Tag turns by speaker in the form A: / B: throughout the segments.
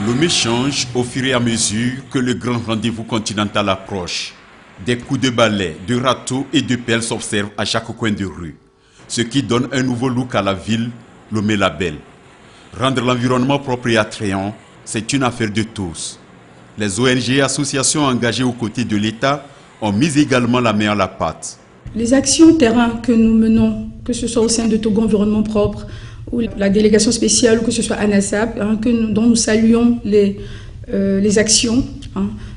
A: Lomé change au fur et à mesure que le grand rendez-vous continental approche. Des coups de balai, de râteau et de pelle s'observent à chaque coin de rue. Ce qui donne un nouveau look à la ville, Lomé la Belle. Rendre l'environnement propre et attrayant, c'est une affaire de tous. Les ONG et associations engagées aux côtés de l'État ont mis également la main à la pâte.
B: Les actions terrain que nous menons, que ce soit au sein de Togo Environnement Propre, ou la délégation spéciale, ou que ce soit ANASAP, dont nous saluons les actions,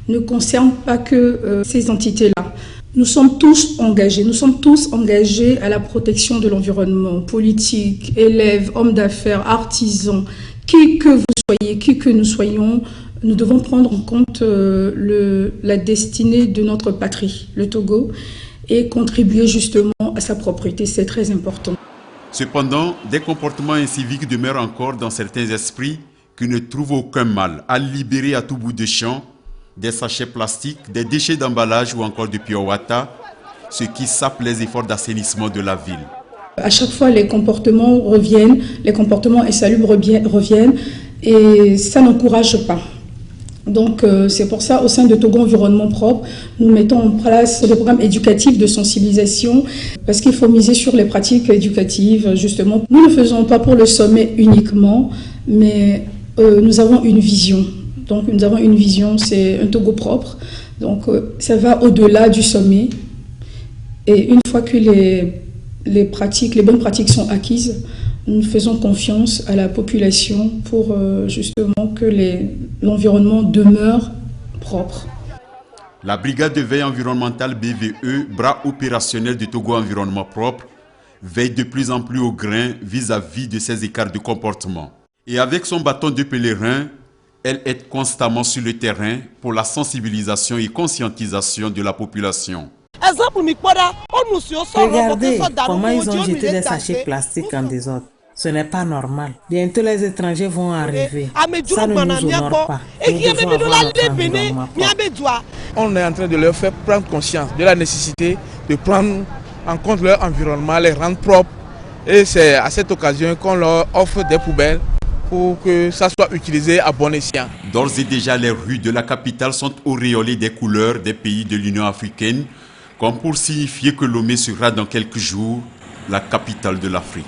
B: ne concernent pas que ces entités-là. Nous sommes tous engagés à la protection de l'environnement, politiques, élèves, hommes d'affaires, artisans, qui que vous soyez, qui que nous soyons, nous devons prendre en compte la destinée de notre patrie, le Togo, et contribuer justement à sa propriété, c'est très important.
A: Cependant, des comportements inciviques demeurent encore dans certains esprits qui ne trouvent aucun mal à libérer à tout bout de champ des sachets plastiques, des déchets d'emballage ou encore du pure water, ce qui sape les efforts d'assainissement de la ville.
B: À chaque fois, les comportements reviennent, les comportements insalubres reviennent et ça n'encourage pas. Donc c'est pour ça, au sein de Togo Environnement Propre, nous mettons en place des programmes éducatifs de sensibilisation parce qu'il faut miser sur les pratiques éducatives, justement. Nous ne le faisons pas pour le sommet uniquement, mais nous avons une vision. Donc nous avons une vision, c'est un Togo propre. Donc ça va au-delà du sommet. Et une fois que les bonnes pratiques sont acquises, nous faisons confiance à la population pour justement que l'environnement demeure propre.
A: La brigade de veille environnementale BVE, bras opérationnel de Togo Environnement Propre, veille de plus en plus au grain vis-à-vis de ces écarts de comportement. Et avec son bâton de pèlerin, elle est constamment sur le terrain pour la sensibilisation et conscientisation de la population.
C: Regardez comment ils ont jeté des sachets plastiques en désordre. Ce n'est pas normal. Bientôt les étrangers vont arriver. Ça ne nous honore pas. Nous devons avoir notre environnement propre.
D: On est en train de leur faire prendre conscience de la nécessité de prendre en compte leur environnement, les rendre propres. Et c'est à cette occasion qu'on leur offre des poubelles pour que ça soit utilisé à bon escient.
A: D'ores et déjà, les rues de la capitale sont auréolées des couleurs des pays de l'Union africaine, comme pour signifier que Lomé sera dans quelques jours la capitale de l'Afrique.